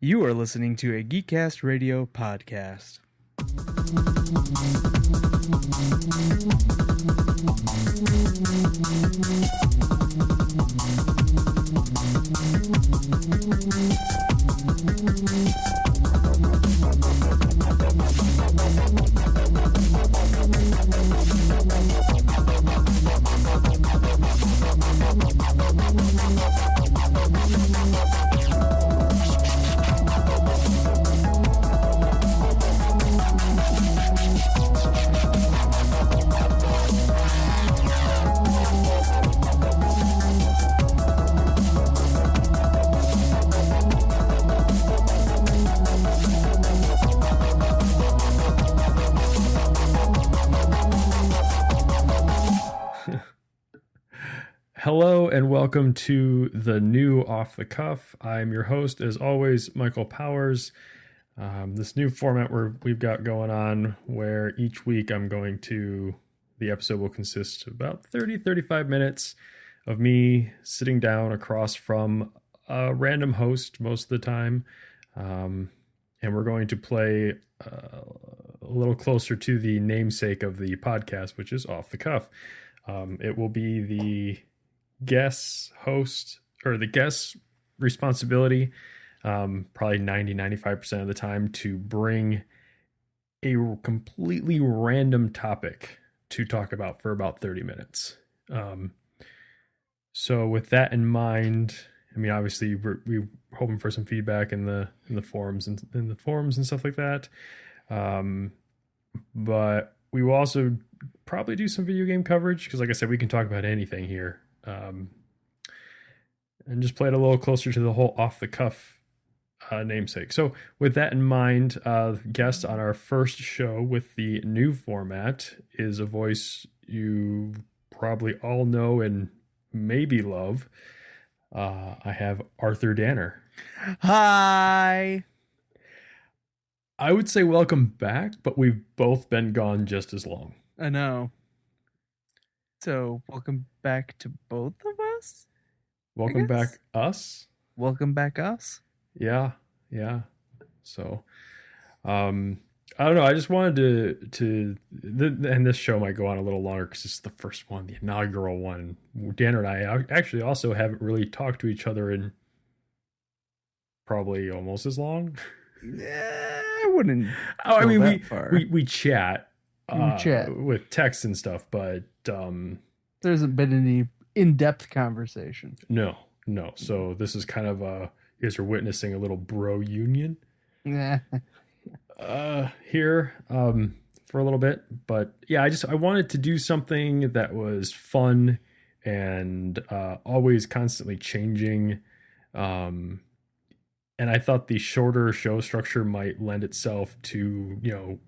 You are listening to a Geekcast Radio podcast. Hello and welcome to the new Off the Cuff. I'm your host, as always, Michael Powers. This new format we've got going on where each week the episode will consist of about 35 minutes of me sitting down across from a random host most of the time. And we're going to play a little closer to the namesake of the podcast, which is Off the Cuff. It will be the guest host or the guest responsibility probably 95% of the time to bring a completely random topic to talk about for about 30 minutes. So with that in mind, I mean, obviously we're hoping for some feedback in the forums and in the forums and stuff like that. But we will also probably do some video game coverage because, like I said, we can talk about anything here. And just play it a little closer to the whole off the cuff namesake. So with that in mind, guest on our first show with the new format is a voice you probably all know and maybe love. I have Arthur Danner. Hi. I would say welcome back, but we've both been gone just as long. I know. So, welcome back to both of us? Welcome back us? Welcome back us? Yeah. So, I don't know. I just wanted and this show might go on a little longer because it's the first one, the inaugural one. Danner and I actually also haven't really talked to each other in probably almost as long. I wouldn't. I mean, we chat. Chat with text and stuff, but there hasn't been any in-depth conversation. No. So this is kind of you guys are witnessing a little bro union. Yeah. Here for a little bit, but yeah, I wanted to do something that was fun and always constantly changing. And I thought the shorter show structure might lend itself to,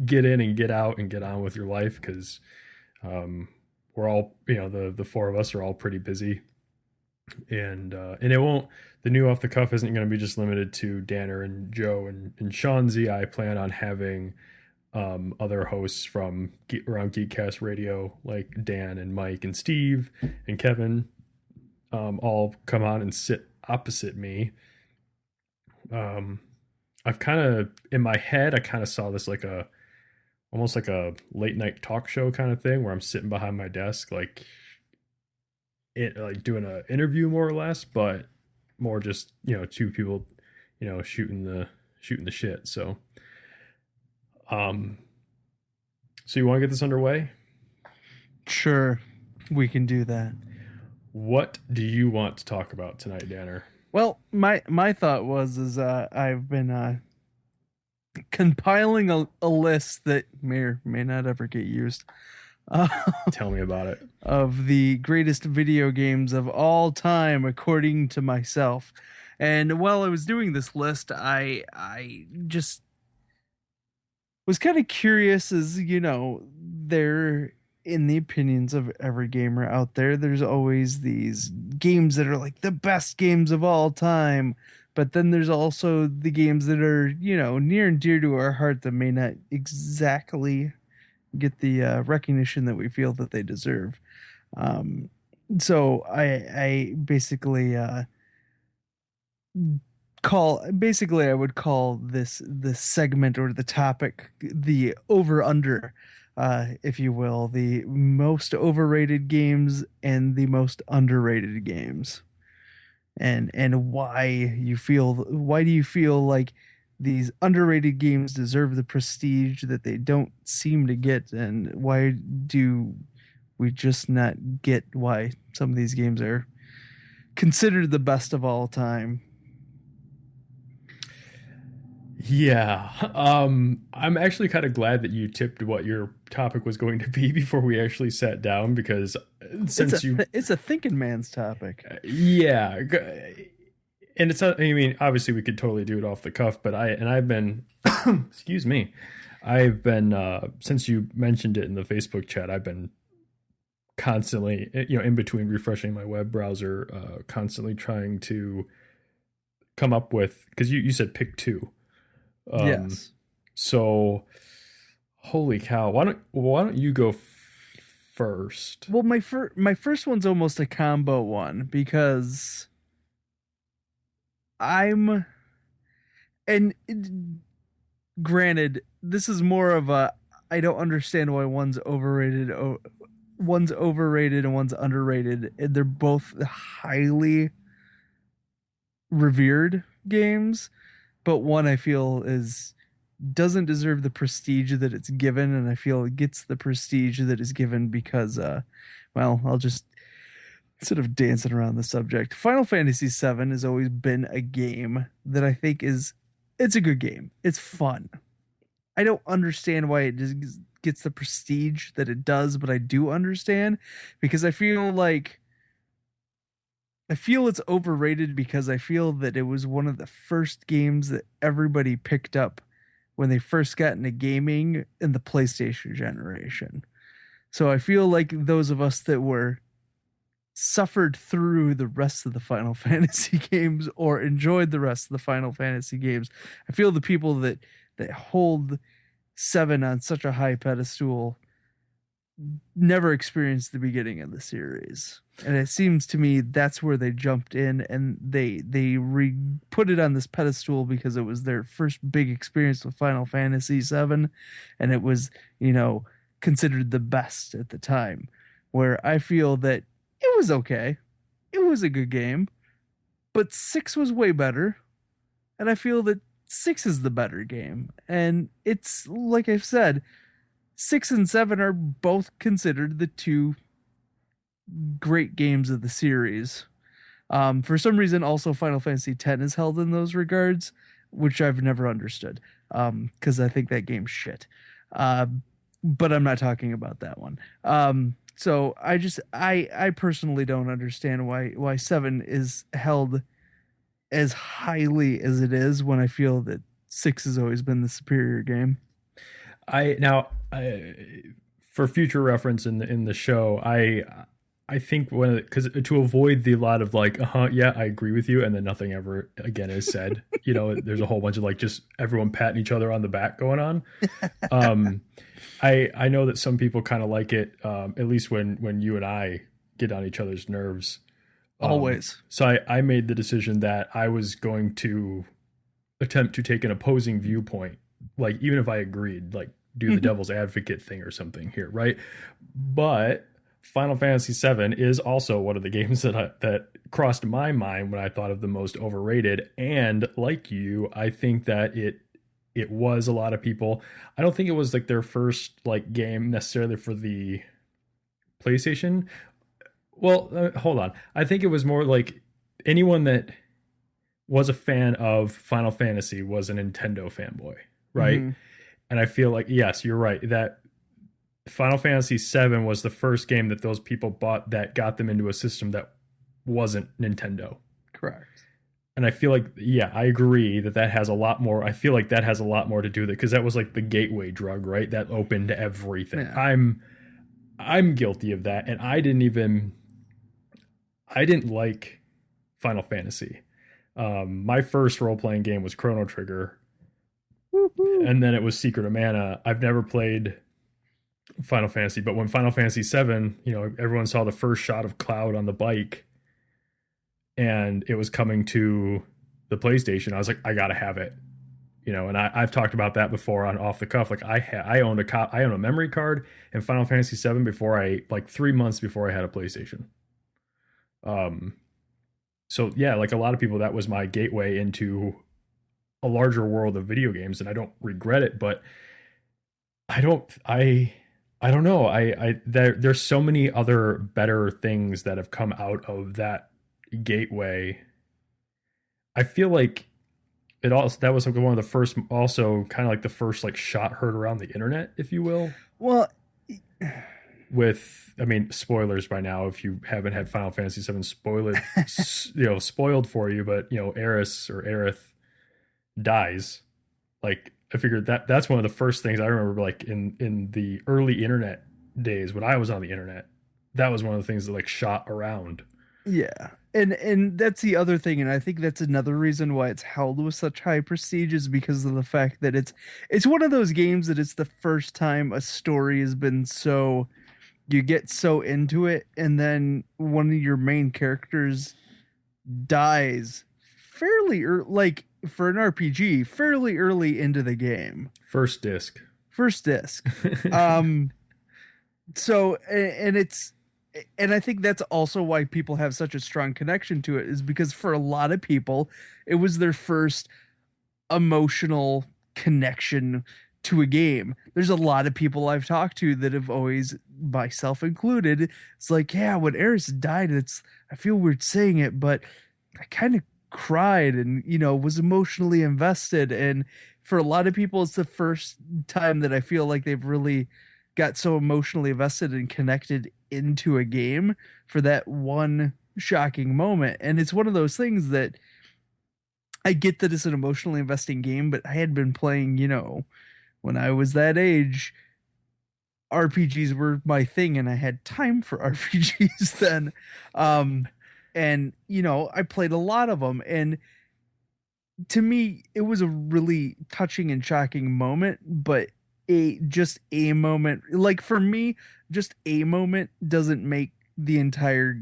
get in and get out and get on with your life because we're all, the four of us are all pretty busy, and it won't. The new Off the Cuff isn't going to be just limited to Danner and Joe and Shanzi. I plan on having other hosts from around Geekcast Radio like Dan and Mike and Steve and Kevin all come on and sit opposite me. I've kind of, in my head, I kind of saw this like almost like a late night talk show kind of thing where I'm sitting behind my desk, like doing an interview more or less, but more just, two people, shooting the shit. So, so you want to get this underway? Sure. We can do that. What do you want to talk about tonight, Danner? Well, my thought was I've been compiling a list that may or may not ever get used. Tell me about it. Of the greatest video games of all time, according to myself. And while I was doing this list, I just was kind of curious, as there, in the opinions of every gamer out there, there's always these games that are like the best games of all time. But then there's also the games that are, near and dear to our heart that may not exactly get the recognition that we feel that they deserve. So I basically I would call this segment or the topic the over under, if you will, the most overrated games and the most underrated games, and why do you feel like these underrated games deserve the prestige that they don't seem to get, and why do we just not get why some of these games are considered the best of all time? Yeah. I'm actually kind of glad that you tipped what your topic was going to be before we actually sat down because since you It's a thinking man's topic. yeah, and it's not, I mean, obviously we could totally do it off the cuff, but I've been excuse me. I've been since you mentioned it in the Facebook chat, I've been constantly, in between refreshing my web browser, constantly trying to come up with, because you said pick two. Um, Yes. so holy cow, why don't you go first? Well, my first one's almost a combo one because I'm and granted, this is more of a I don't understand why one's overrated and one's underrated. And they're both highly revered games, but one I feel is doesn't deserve the prestige that it's given, and I feel it gets the prestige that is given because well, I'll just instead of dancing around the subject, Final Fantasy VII has always been a game that I think it's a good game. It's fun. I don't understand why it just gets the prestige that it does, but I do understand because I feel it's overrated because I feel that it was one of the first games that everybody picked up when they first got into gaming in the PlayStation generation. So I feel like those of us that were suffered through the rest of the Final Fantasy games or enjoyed the rest of the Final Fantasy games, I feel the people that hold 7 on such a high pedestal never experienced the beginning of the series. And it seems to me that's where they jumped in and put it on this pedestal because it was their first big experience with Final Fantasy VII, and it was, considered the best at the time. Where I feel that it was okay, it was a good game, but 6 was way better, and I feel that 6 is the better game. And it's like I've said, 6 and 7 are both considered the two great games of the series. For some reason, also Final Fantasy X is held in those regards, which I've never understood. Because I think that game's shit. Uh, but I'm not talking about that one. So I personally don't understand why 7 is held as highly as it is when I feel that 6 has always been the superior game. For future reference in the show, I think because to avoid the lot of like, yeah, I agree with you, and then nothing ever again is said. There's a whole bunch of like just everyone patting each other on the back going on. Um, I know that some people kind of like it, at least when you and I get on each other's nerves. Always. So I made the decision that I was going to attempt to take an opposing viewpoint, like even if I agreed, like do the devil's advocate thing or something here, right? But Final Fantasy VII is also one of the games that crossed my mind when I thought of the most overrated. And like you, I think that it was a lot of people. I don't think it was like their first like game necessarily for the PlayStation. Well, hold on. I think it was more like anyone that was a fan of Final Fantasy was a Nintendo fanboy, right? Mm-hmm. And I feel like, yes, you're right, that Final Fantasy VII was the first game that those people bought that got them into a system that wasn't Nintendo. Correct. And I feel like, yeah, I agree that has a lot more. I feel like that has a lot more to do with it because that was like the gateway drug, right? That opened everything. Yeah. I'm guilty of that, and I didn't like Final Fantasy. My first role playing game was Chrono Trigger, Woo-hoo. and then it was Secret of Mana. I've never played Final Fantasy, but when Final Fantasy VII, everyone saw the first shot of Cloud on the bike, and it was coming to the PlayStation, I was like, I gotta have it. And I've talked about that before on Off the Cuff. Like I owned I own a memory card in Final Fantasy VII before like 3 months before I had a PlayStation. Um, so yeah, like a lot of people, that was my gateway into a larger world of video games, and I don't regret it. But I don't, I don't know. There's so many other better things that have come out of that gateway. I feel like it also that was like one of the first, also kind of like the first like shot heard around the internet, if you will. Well, With, I mean, spoilers by now if you haven't had Final Fantasy VII spoiled, spoiled for you, but Eris or Aerith dies. Like I figured that's one of the first things I remember, like in the early internet days when I was on the internet. That was one of the things that like shot around. yeah. And that's the other thing, and I think that's another reason why it's held with such high prestige is because of the fact that it's one of those games that it's the first time a story has been so you get so into it, and then one of your main characters dies fairly early, like for an RPG, fairly early into the game. First disc. First disc. Um, so and I think that's also why people have such a strong connection to it, is because for a lot of people, it was their first emotional connection to a game. There's a lot of people I've talked to that have always, myself included, it's like, yeah, when Eris died, I feel weird saying it, but I kind of cried and, was emotionally invested. And for a lot of people, it's the first time that I feel like they've really got so emotionally invested and connected into a game for that one shocking moment. And it's one of those things that I get that it's an emotionally investing game, but I had been playing, when I was that age, RPGs were my thing and I had time for RPGs then. And I played a lot of them, and to me it was a really touching and shocking moment, but a moment, like for me, just a moment doesn't make the entire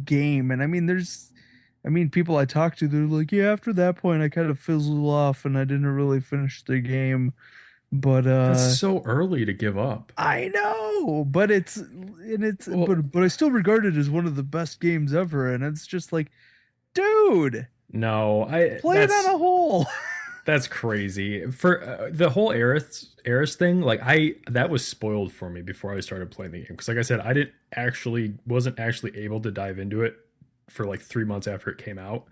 game. And people I talk to, they're like, yeah, after that point I kind of fizzled off and I didn't really finish the game. But That's so early to give up. I know, but Well, but I still regard it as one of the best games ever, and it's just like, dude, no, I play it on a hole. that's crazy. For the whole Eris thing, like that was spoiled for me before I started playing the game, because like I said, I didn't actually wasn't actually able to dive into it for like 3 months after it came out.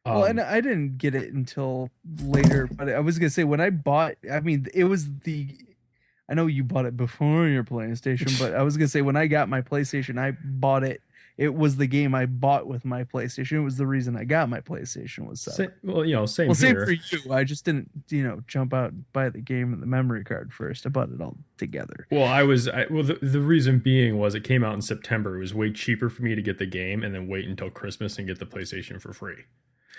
Well, and I didn't get it until later, but I was gonna say when I bought, it was I know you bought it before your PlayStation, but I was gonna say when I got my PlayStation, I bought it. It was the game I bought with my PlayStation. It was the reason I got my PlayStation was same, seven. well, same Well, same here. for you. I just didn't, jump out and buy the game and the memory card first. I bought it all together. Well, the reason being was it came out in September. It was way cheaper for me to get the game and then wait until Christmas and get the PlayStation for free.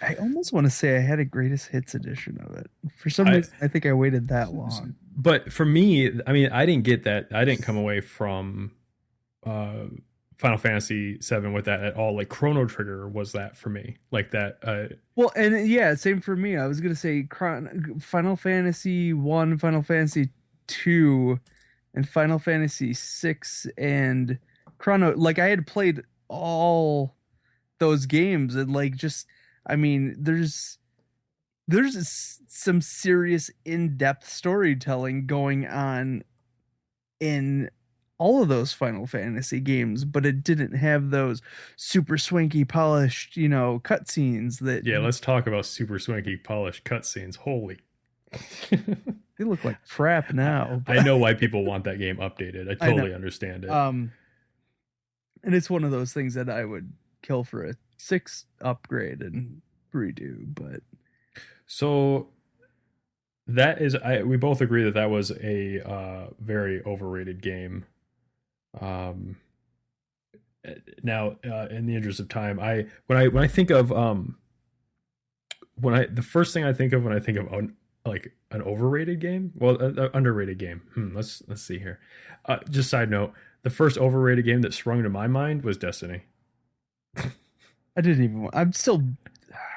I almost want to say I had a greatest hits edition of it. For some reason, I think I waited that long. But for me, I mean, I didn't get that. I didn't come away from Final Fantasy VII with that at all. Like Chrono Trigger was that for me, like that. Well, and yeah, same for me. I was gonna say Final Fantasy One, Final Fantasy Two, and Final Fantasy Six and Chrono. Like I had played all those games, and like just, there's some serious in-depth storytelling going on in all of those Final Fantasy games, but it didn't have those super swanky polished, cutscenes that. Yeah, let's talk about super swanky polished cutscenes. Holy. They look like crap now. I know why people want that game updated. I totally understand it. And it's one of those things that I would kill for a 6 upgrade and redo, but so that is, we both agree that that was a very overrated game. Now, in the interest of time, when I think of the first thing I think of when I think of like an overrated game, well, an underrated game. Let's see here. Just side note, the first overrated game that sprung to my mind was Destiny. I didn't even. I'm still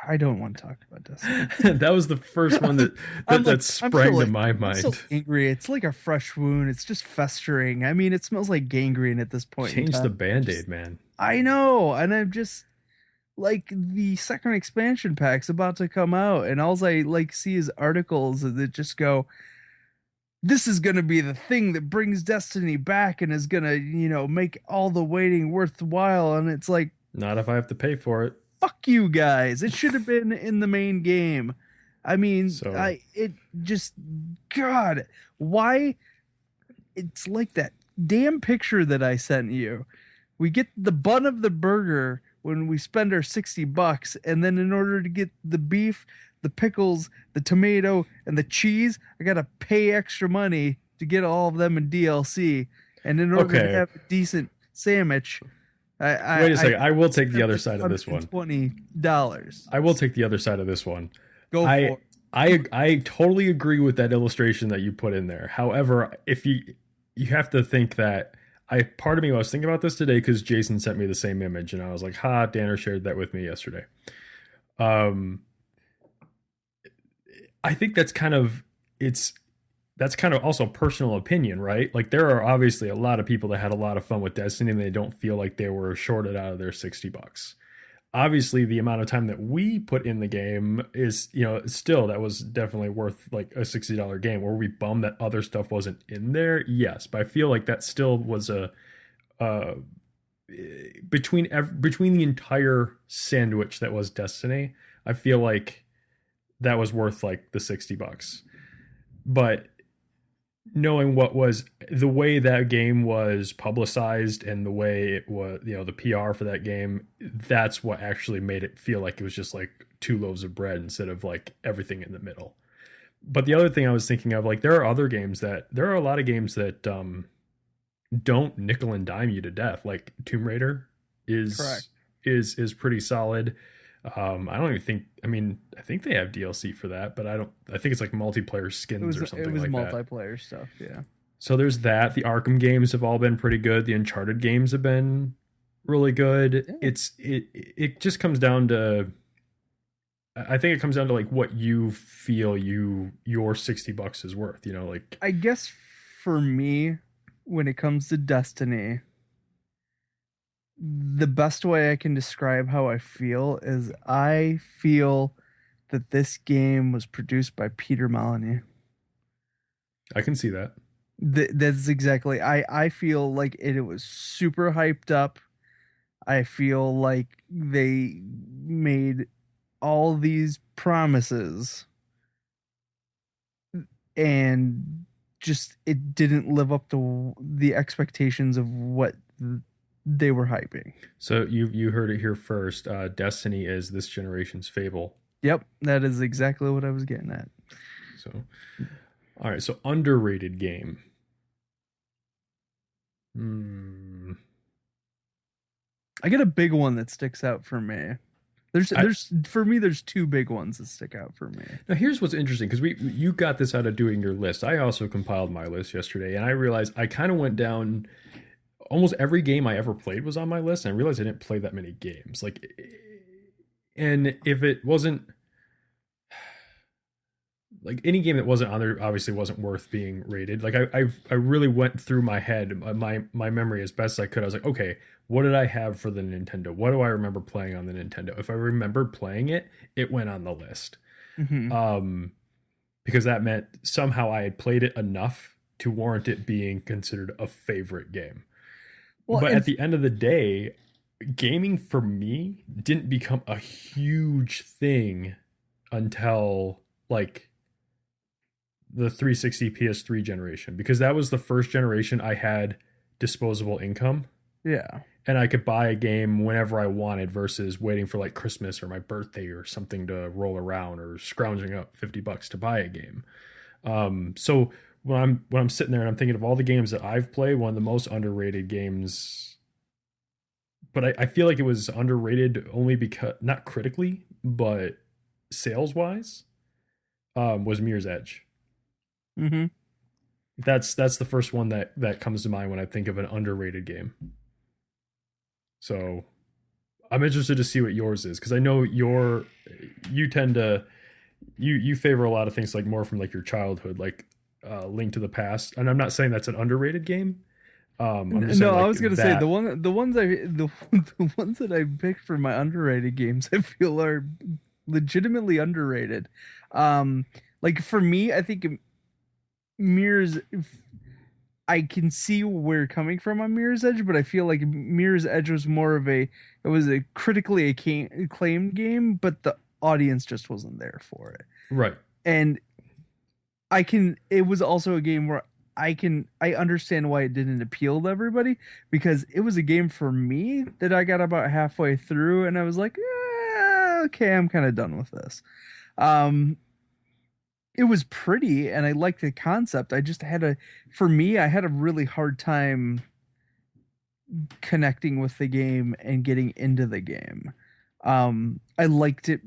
I don't want to talk about Destiny. That was the first one that I'm that like, sprang to my I'm still mind. angry. It's like a fresh wound. It's just festering. I mean, it smells like gangrene at this point in Change the time. band-aid, man. I know, and I'm just like the second expansion pack's about to come out, and all I like see is articles that just go, "This is gonna be the thing that brings Destiny back and is gonna, make all the waiting worthwhile." And it's like, Not if I have to pay for it. fuck you guys. It should have been in the main game. I mean, So I it just God, why it's like that damn picture that I sent you. We get the bun of the burger when we spend our $60, and then in order to get the beef, the pickles, the tomato, and the cheese, I gotta pay extra money to get all of them in DLC. And in order to okay. have a decent sandwich, Wait a I second. I will take the spent other like side of this one. $120. I will take the other side of this one. Go I for it. I totally agree with that illustration that you put in there. However, if you have to think that I part of me was thinking about this today because Jason sent me the same image and I was like, ha, Danner shared that with me yesterday. Um I think that's kind of also personal opinion, right? Like there are obviously a lot of people that had a lot of fun with Destiny and they don't feel like they were shorted out of their $60. Obviously the amount of time that we put in the game is, still that was definitely worth like a $60 game. Were we bummed that other stuff wasn't in there? Yes, but I feel like that still was a uh between the entire sandwich that was Destiny, I feel like that was worth like the $60. But knowing what was the way that game was publicized and the way it was, the PR for that game, that's what actually made it feel like it was just like two loaves of bread instead of like everything in the middle. But the other thing I was thinking of, like there are a lot of games that don't nickel and dime you to death. Like Tomb Raider Correct. is pretty solid. I don't even think. I mean, I think they have DLC for that, but I don't. I think it's like multiplayer skins or It something was like that. multiplayer stuff, yeah. So there's that. The Arkham games have all been pretty good. The Uncharted games have been really good. Yeah. It just comes down to. I think it comes down to like what you feel your $60 is worth. Like I guess for me, when it comes to Destiny, the best way I can describe how I feel is I feel that this game was produced by Peter Molyneux. I can see that. That's exactly. I feel like it was super hyped up. I feel like they made all these promises and just it didn't live up to the expectations of what they were hyping. So you heard it here first. Destiny is this generation's Fable. Yep, that is exactly what I was getting at. So, all right. So underrated game. Hmm. I get a big one that sticks out for me. I, There's two big ones that stick out for me. Now here's what's interesting because you got this out of doing your list. I also compiled my list yesterday, and I realized I kind of went down. Almost every game I ever played was on my list, and I realized I didn't play that many games. Like, and if it wasn't like any game that wasn't on there, obviously wasn't worth being rated. Like I really went through my head, my memory as best as I could. I was like, okay, what did I have for the Nintendo? What do I remember playing on the Nintendo? If I remembered playing it, it went on the list. Hmm. Um, because that meant somehow I had played it enough to warrant it being considered a favorite game. Well, But and at the end of the day, gaming for me didn't become a huge thing until like the 360 PS3 generation because that was the first generation I had disposable income yeah. and I could buy a game whenever I wanted versus waiting for like Christmas or my birthday or something to roll around or scrounging up $50 to buy a game. So when I'm sitting there and I'm thinking of all the games that I've played, one of the most underrated games, but I feel like it was underrated only because not critically, but sales wise, was Mirror's Edge. Hmm. That's the first one that comes to mind when I think of an underrated game. So I'm interested to see what yours is because I know you tend to you favor a lot of things like more from like your childhood, like Link to the Past. And I'm not saying that's an underrated game. I'm just saying No, I like was gonna say that. the ones that I picked for my underrated games I feel are legitimately underrated. Um, like for me, I think Mirror's I can see where you're coming from on Mirror's Edge, but I feel like Mirror's Edge was more of it was a critically acclaimed game, but the audience just wasn't there for it. Right. And it was also a game where I understand why it didn't appeal to everybody because it was a game for me that I got about halfway through and I was like, okay, I'm kind of done with this. Um, it was pretty and I liked the concept. For me, I had a really hard time connecting with the game and getting into the game. I liked it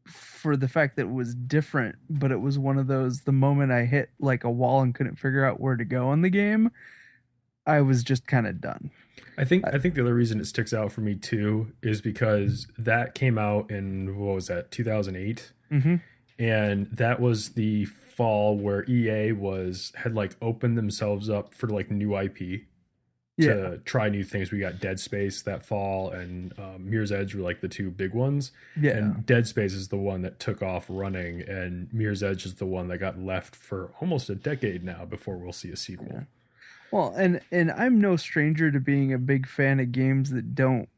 for the fact that it was different, but it was one of those the moment I hit like a wall and couldn't figure out where to go in the game, I was just kind of done. I think the other reason it sticks out for me too is because that came out in what was that 2008, Mm-hmm. and that was the fall where EA was had like opened themselves up for like new IP Yeah, to try new things. We got Dead Space that fall, and Mirror's Edge were like the two big ones. yeah, And Dead Space is the one that took off running, and Mirror's Edge is the one that got left for almost a decade now before we'll see a yeah. sequel. Well, and I'm no stranger to being a big fan of games that don't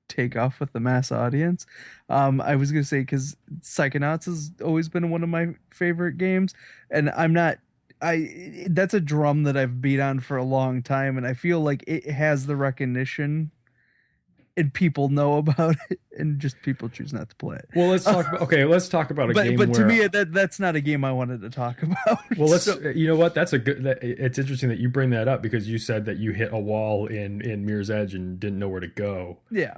take off with the mass audience. I was gonna say because Psychonauts has always been one of my favorite games, and I'm not. That's a drum that I've beat on for a long time, and I feel like it has the recognition, and people know about it, and just people choose not to play Well, it. let's talk about a game But to where me, that's not a game I wanted to talk about. well, let's So you know what? That's a good. It's interesting that you bring that up because you said that you hit a wall in Mirror's Edge and didn't know where to go. yeah,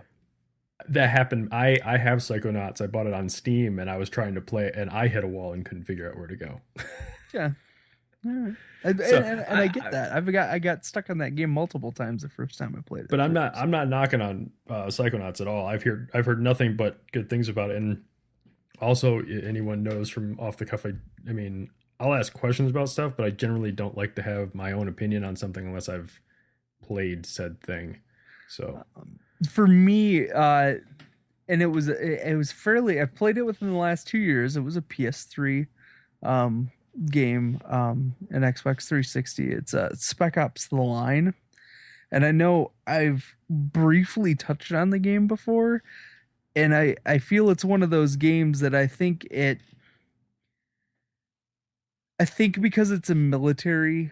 That happened. I have Psychonauts. I bought it on Steam and I was trying to play it and I hit a wall and couldn't figure out where to go. yeah. All right. And, So and I get that. I got stuck on that game multiple times the first time I played it but too. I'm not knocking on Psychonauts at all. I've heard nothing but good things about it. And also, anyone knows from off the cuff, I mean, I'll ask questions about stuff, but I generally don't like to have my own opinion on something unless I've played said thing. So For me, and it was fairly. I played it within the last 2 years. It was a PS3 um, game, an Xbox 360. It's Spec Ops: The Line, and I know I've briefly touched on the game before, and I feel it's one of those games that I think because it's a military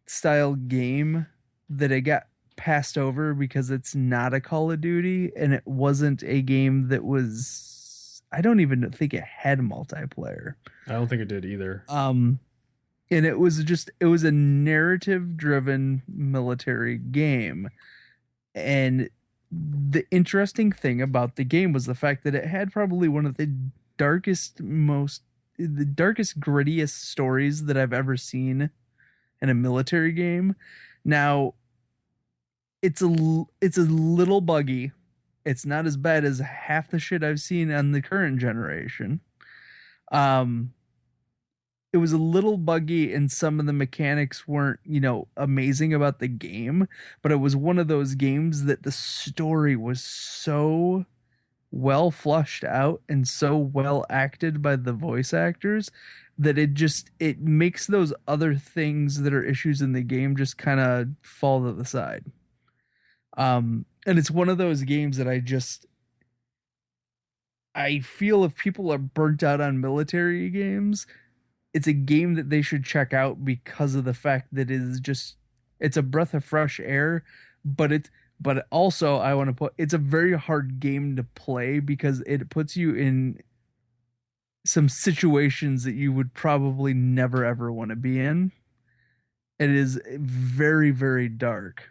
style game that it got passed over because it's not a Call of Duty and it wasn't a game that was I don't even think it had multiplayer. I don't think it did either. Um and it was a narrative driven military game. And the interesting thing about the game was the fact that it had probably one of the darkest, grittiest stories that I've ever seen in a military game. Now, it's a little buggy. It's not as bad as half the shit I've seen on the current generation. Um, it was a little buggy and some of the mechanics weren't, amazing about the game, but it was one of those games that the story was so well flushed out and so well acted by the voice actors that it makes those other things that are issues in the game just kind of fall to the side. And it's one of those games that I feel if people are burnt out on military games, it's a game that they should check out because of the fact that it's a breath of fresh air, but also I want to put it's a very hard game to play because it puts you in some situations that you would probably never ever want to be in. It is very, very dark,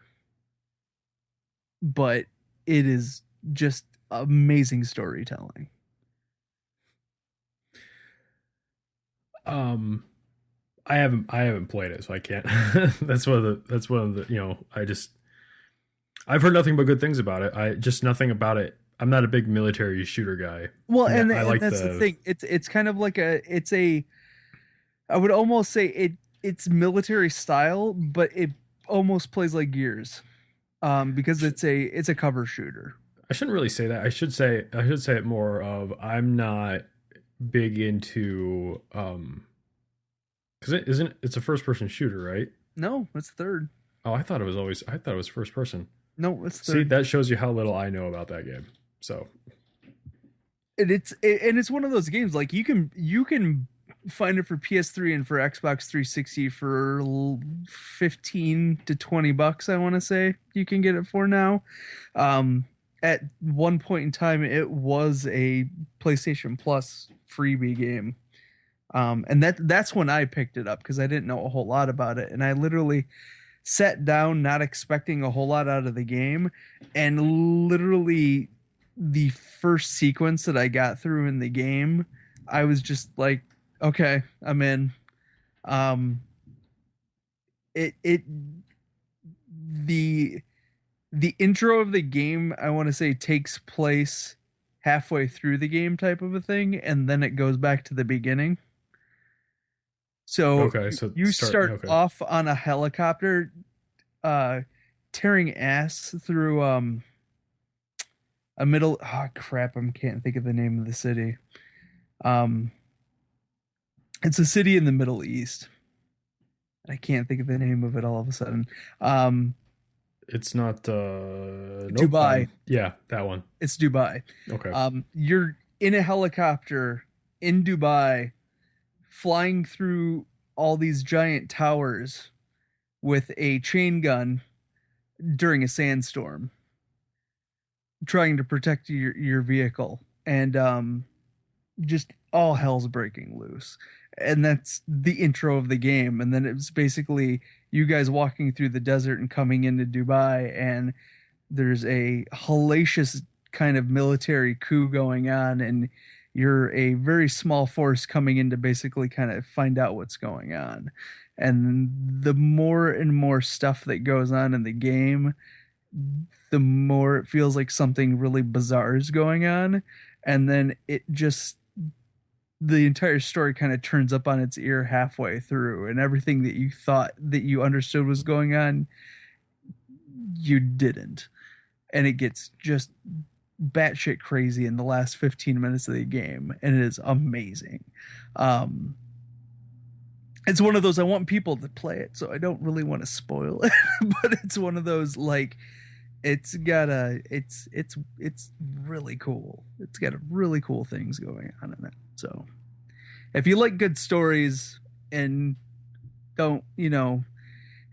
but it is just amazing storytelling. Um, I haven't played it, so I can't. That's one of the I've heard nothing but good things about it. I just nothing about it. I'm not a big military shooter guy. Well, Yeah, I and like that's the the. thing. It's kind of like a I would almost say it's military style, but it almost plays like Gears. Because it's a cover shooter. I shouldn't really say that. I should say it more of I'm not big into because it's a first person shooter, right? No, it's third. Oh, I thought it was first person. No, it's See, third. that shows you how little I know about that game. So And it's one of those games like you can find it for PS3 and for Xbox 360 for 15 to 20 bucks, I want to say you can get it for now. At one point in time it was a PlayStation Plus freebie game. And that's when I picked it up because I didn't know a whole lot about it, and I literally sat down not expecting a whole lot out of the game, and literally the first sequence that I got through in the game, I was just like, okay, I'm in. Um, it the the intro of the game, I want to say, takes place halfway through the game type of a thing, and then it goes back to the beginning. So okay, you start okay. off on a helicopter, uh, tearing ass through a middle. Oh crap! I can't think of the name of the city. Um, it's a city in the Middle East. I can't think of the name of it all of a sudden. Um, It's not nope. Dubai. Yeah, that one. It's Dubai. Okay. You're in a helicopter in Dubai, flying through all these giant towers with a chain gun during a sandstorm, trying to protect your vehicle, and just all hell's breaking loose. And that's the intro of the game, and then it's basically you guys walking through the desert and coming into Dubai, and there's a hellacious kind of military coup going on, and you're a very small force coming in to basically kind of find out what's going on. And the more and more stuff that goes on in the game, the more it feels like something really bizarre is going on. And then the entire story kind of turns up on its ear halfway through, and everything that you thought that you understood was going on, you didn't. And it gets just batshit crazy in the last 15 minutes of the game, and it is amazing. Um, it's one of those, I want people to play it, so I don't really want to spoil it, but it's one of those like it's really cool. It's got really cool things going on in it. So if you like good stories and don't,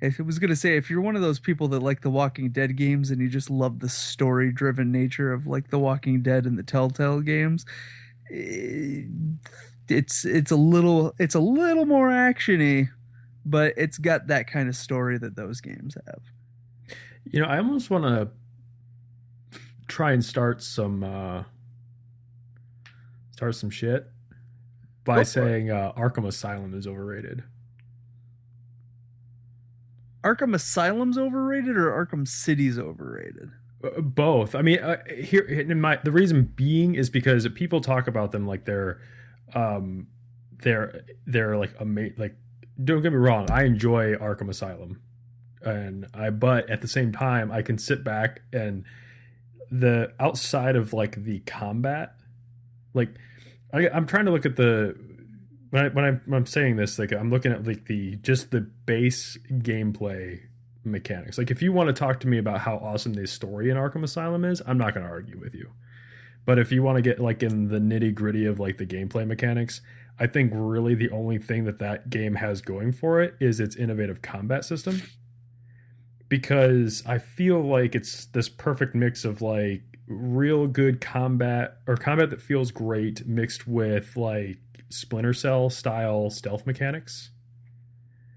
if it was gonna say if you're one of those people that like the Walking Dead games and you just love the story driven nature of like the Walking Dead and the Telltale games, eh, it's a little more actiony, but it's got that kind of story that those games have. I almost want to try and start some shit by Go for it. saying Arkham Asylum is overrated. Arkham Asylum's overrated or Arkham City's overrated? Both. I mean, here in the reason being is because people talk about them like um, they're like like. Don't get me wrong. I enjoy Arkham Asylum, but at the same time, I can sit back and the outside of like the combat, like I'm trying to look at the when I'm saying this, like I'm looking at like the base gameplay mechanics. Like if you want to talk to me about how awesome the story in Arkham Asylum is, I'm not going to argue with you. But if you want to get like in the nitty gritty of like the gameplay mechanics, I think really the only thing that game has going for it is its innovative combat system. Because I feel like it's this perfect mix of like real good combat or combat that feels great mixed with like Splinter Cell style stealth mechanics.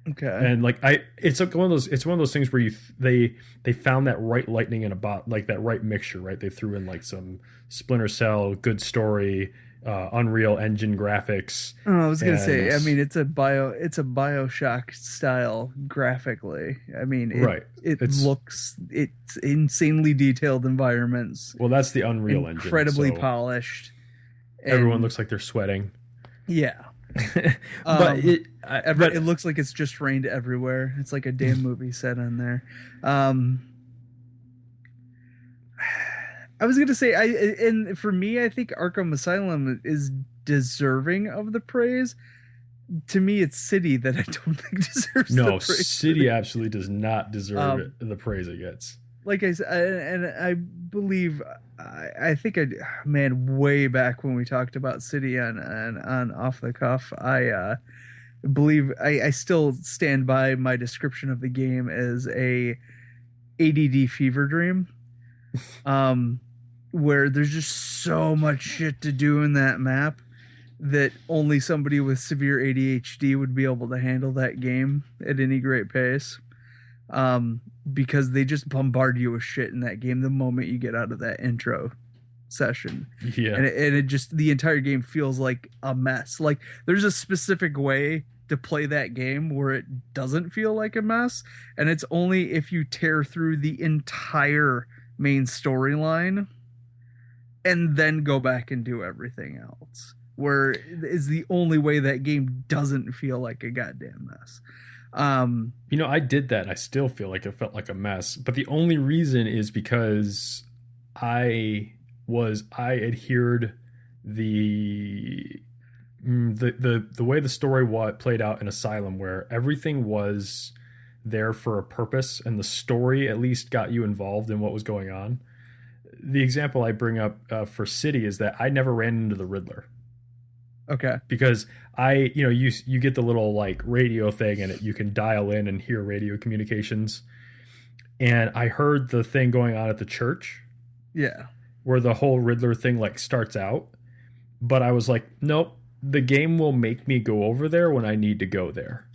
Okay. And like it's like one of those things where they found that right lightning in a bot, like that right mixture, right? They threw in like some Splinter Cell, good story, Unreal Engine graphics, Oh, I was gonna and say, I mean, it's a BioShock style graphically. I mean, right, it's it's insanely detailed environments, well, that's the Unreal Engine, incredibly so polished, everyone and looks like they're sweating. yeah. but Um, it, but it looks like it's just rained everywhere. It's like a damn movie set on there. Um, I was gonna say, and for me, I think Arkham Asylum is deserving of the praise. To me, it's City that I don't think deserves the no, praise. City absolutely does not deserve Um, the praise it gets. like I said, and I believe, I think man, way back when we talked about City on Off the Cuff, I believe I still stand by my description of the game as a ADD fever dream. Um, where there's just so much shit to do in that map that only somebody with severe ADHD would be able to handle that game at any great pace. Um, because they just bombard you with shit in that game the moment you get out of that intro session. Yeah, And it just, the entire game feels like a mess. Like there's a specific way to play that game where it doesn't feel like a mess. And it's only if you tear through the entire main storyline and then go back and do everything else, where is the only way that game doesn't feel like a goddamn mess. you know, I did that. I still feel like it felt like a mess, but the only reason is because I adhered the the way the story played out in Asylum, where everything was there for a purpose, and the story at least got you involved in what was going on. The example I bring up for City is that I never ran into the Riddler Okay. because you get the little like radio thing and you can dial in and hear radio communications, and I heard the thing going on at the church Yeah. where the whole Riddler thing like starts out, but I was like, nope, the game will make me go over there when I need to go there.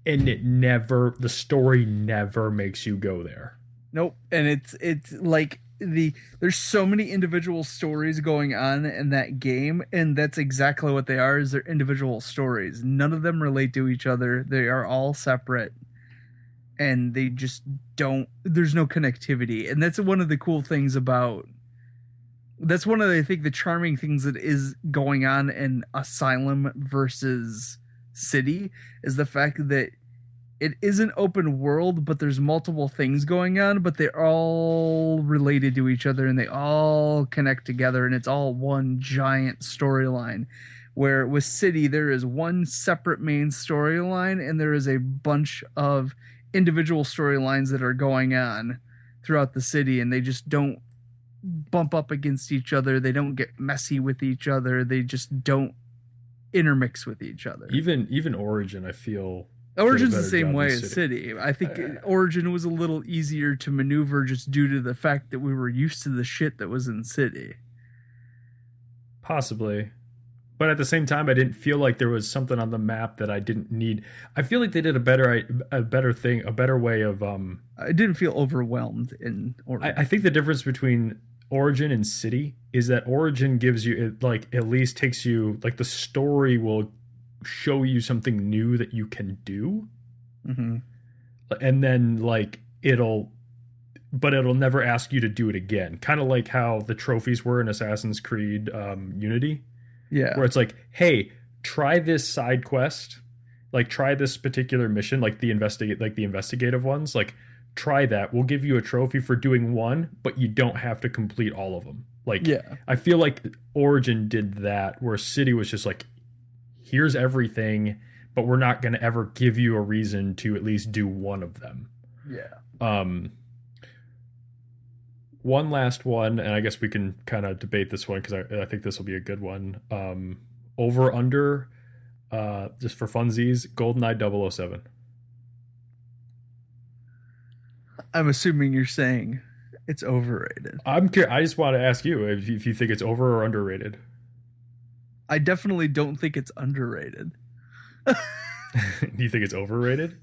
And the story never makes you go there. Nope. And it's like there's so many individual stories going on in that game, and that's exactly what they are, is they're individual stories. None of them relate to each other. They are all separate, and they just don't, there's no connectivity. And that's one of the cool things about, that's one of the, I think the charming things that is going on in Asylum versus City, is the fact that it is an open world, but there's multiple things going on, but they're all related to each other and they all connect together, and it's all one giant storyline. Where with City, there is one separate main storyline and there is a bunch of individual storylines that are going on throughout the city, and they just don't bump up against each other. They don't get messy with each other. They just don't intermix with each other. Even Origin, I feel Origin's the same way as City. I think Origin was a little easier to maneuver just due to the fact that we were used to the shit that was in City. Possibly. But at the same time, I didn't feel like there was something on the map that I didn't need. I feel like they did a better way of. I didn't feel overwhelmed in Origin. I think the difference between Origin and City is that Origin gives you it, like at least takes you like the story will show you something new that you can do, mm-hmm. and then like it'll never ask you to do it again. Kind of like how the trophies were in Assassin's Creed Unity. Yeah. Where it's like, hey, try this side quest, like try this particular mission, like the investigative ones, like try that. We'll give you a trophy for doing one, but you don't have to complete all of them. Like, yeah. I feel like Origin did that, where City was just like, here's everything, but we're not going to ever give you a reason to at least do one of them. Yeah. One last one, and I guess we can kind of debate this one because I think this will be a good one. Over under, just for funsies, GoldenEye 007. I'm assuming you're saying it's overrated. I'm curious. I just want to ask you if you think it's over or underrated. I definitely don't think it's underrated. Do you think it's overrated?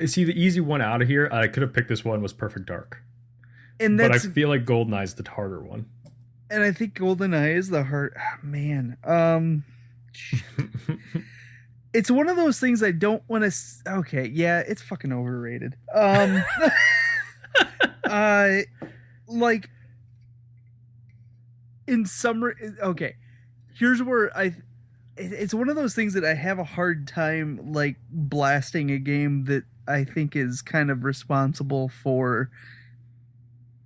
see, the easy one out of here, I could have picked this one, was Perfect Dark. And But I that's feel like GoldenEye is the harder one. and I think GoldenEye is the heart. Ah, man, shit. It's one of those things I don't want to. Okay, yeah, it's fucking overrated. Uh, like in summer. Okay, here's where it's one of those things that I have a hard time like blasting a game that I think is kind of responsible for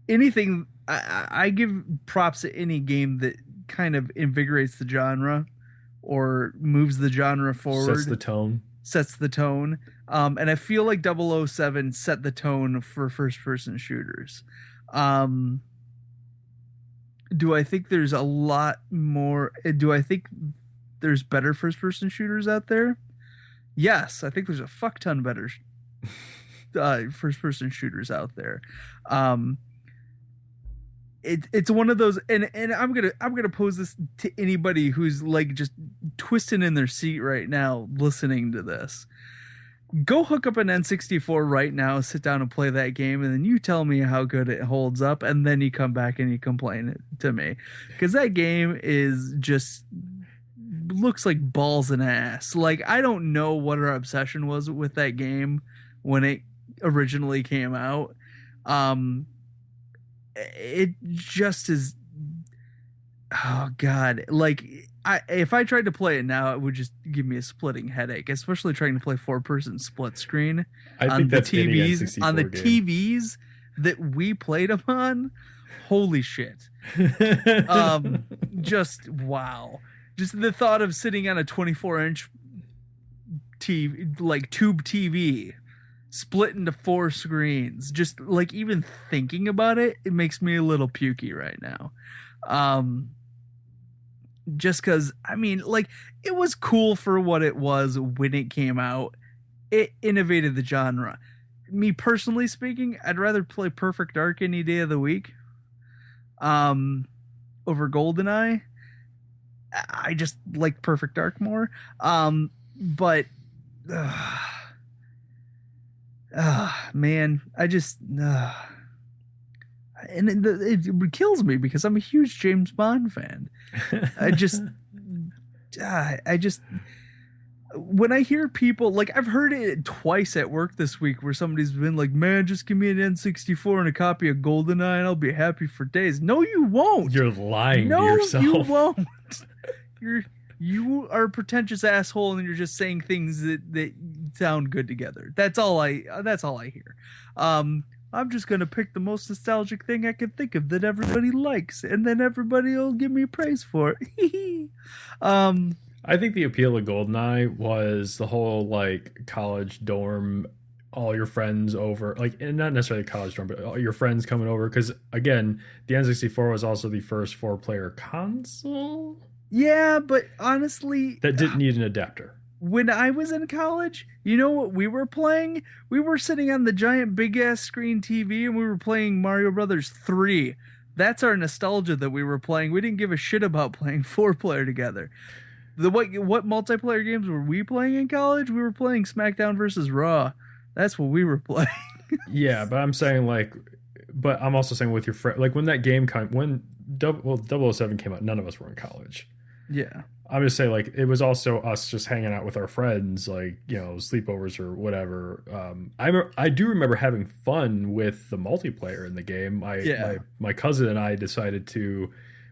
anything. I give props to any game that kind of invigorates the genre or moves the genre forward, Sets the tone. sets the tone. And I feel like 007 set the tone for first person shooters. Um, do I think there's a lot more? Do I think there's better first person shooters out there? Yes, I think there's a fuck ton better first person shooters out there. Um, it's one of those, and I'm gonna pose this to anybody who's like just twisting in their seat right now listening to this. Go hook up an N64 right now, sit down and play that game, and then you tell me how good it holds up, and then you come back and you complain to me, because that game is just looks like balls and ass. Like, I don't know what our obsession was with that game when it originally came out. It just is, oh god, like if I tried to play it now, it would just give me a splitting headache, especially trying to play 4-person split screen I on think the that's any TVs N64 on the game. TVs that we played them on. Holy shit. Just wow. Just the thought of sitting on a 24-inch TV, like tube TV, split into 4 screens, just like even thinking about it, it makes me a little pukey right now. Just because, I mean, like, it was cool for what it was when it came out. It innovated the genre. Me personally speaking, I'd rather play Perfect Dark any day of the week over GoldenEye. I just like Perfect Dark more. But man, I just and it kills me because I'm a huge James Bond fan. I just when I hear people, like, I've heard it twice at work this week where somebody's been like, man, just give me an N64 and a copy of GoldenEye and I'll be happy for days. No, you won't. You're lying to No, yourself. you won't. You are a pretentious asshole and you're just saying things that sound good together. That's all I hear. I'm just gonna pick the most nostalgic thing I can think of that everybody likes, and then everybody will give me praise for it. I think the appeal of GoldenEye was the whole like college dorm, all your friends over, like, and not necessarily college dorm, but all your friends coming over. Because again, the N64 was also the first 4-player console. Yeah, but honestly, that didn't need an adapter. When I was in college, you know what we were playing? We were sitting on the giant big ass screen TV and we were playing Mario Brothers 3. That's our nostalgia that we were playing. We didn't give a shit about playing 4-player together. What multiplayer games were we playing in college? We were playing SmackDown versus Raw. That's what we were playing. Yeah, but I'm saying but I'm also saying with your friend, like when that game when 007 came out, none of us were in college. Yeah. I'm just saying, like, it was also us just hanging out with our friends, like, you know, sleepovers or whatever. I do remember having fun with the multiplayer in the game. My cousin and I decided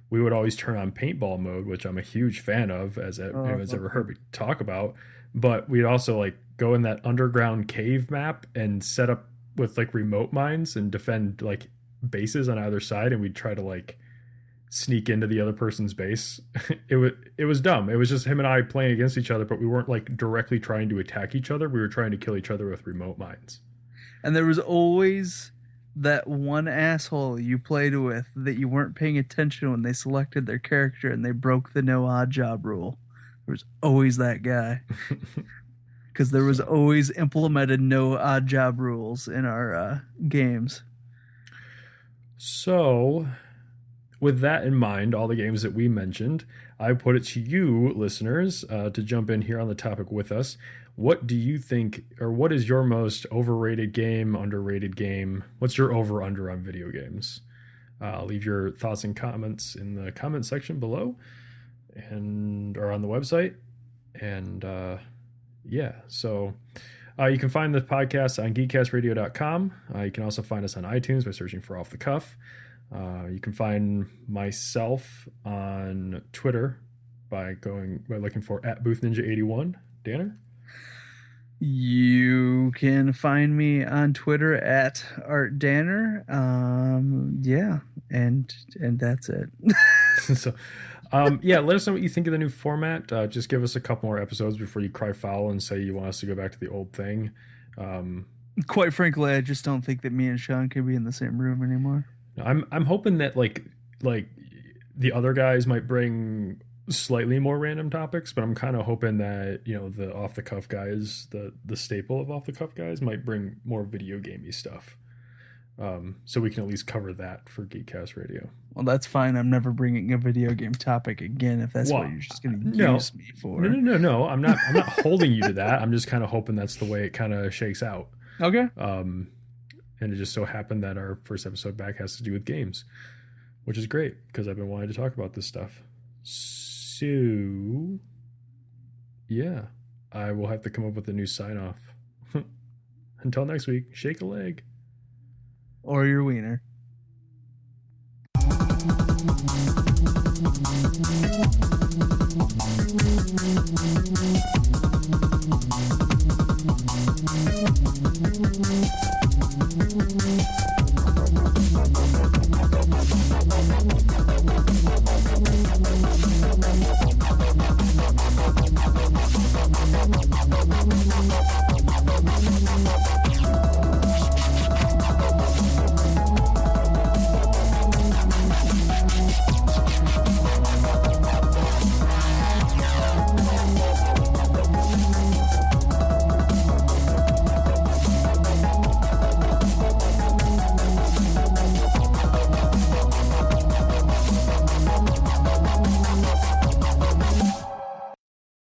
we would always turn on paintball mode, which I'm a huge fan of, as anyone's ever heard me talk about. But we'd also like go in that underground cave map and set up with like remote mines and defend like bases on either side, and we'd try to like sneak into the other person's base. It was dumb. It was just him and I playing against each other, but we weren't like directly trying to attack each other. We were trying to kill each other with remote mines. And there was always that one asshole you played with that you weren't paying attention when they selected their character and they broke the no odd job rule. There was always that guy. Because there was always implemented no odd job rules in our games. So, with that in mind, all the games that we mentioned, I put it to you, listeners, to jump in here on the topic with us. what do you think, or what is your most overrated game, underrated game? What's your over under on video games? Leave your thoughts and comments in the comment section below, and or on the website. And yeah, so you can find the podcast on geekcastradio.com. You can also find us on iTunes by searching for Off the Cuff. You can find myself on Twitter by looking for @BoothNinja81. Danner? You can find me on Twitter @ArtDanner. Yeah, and that's it. So, yeah, let us know what you think of the new format. Just give us a couple more episodes before you cry foul and say you want us to go back to the old thing. Quite frankly, I just don't think that me and Sean can be in the same room anymore. I'm hoping that like the other guys might bring slightly more random topics, but I'm kind of hoping that, you know, the off the cuff guys, the staple of off the cuff guys, might bring more video gamey stuff. So we can at least cover that for Geekcast Radio. Well, that's fine. I'm never bringing a video game topic again if that's what you're just going to use me for. No. I'm not holding you to that. I'm just kind of hoping that's the way it kind of shakes out. Okay. And it just so happened that our first episode back has to do with games, which is great because I've been wanting to talk about this stuff. So, yeah, I will have to come up with a new sign off. Until next week, shake a leg. Or your wiener.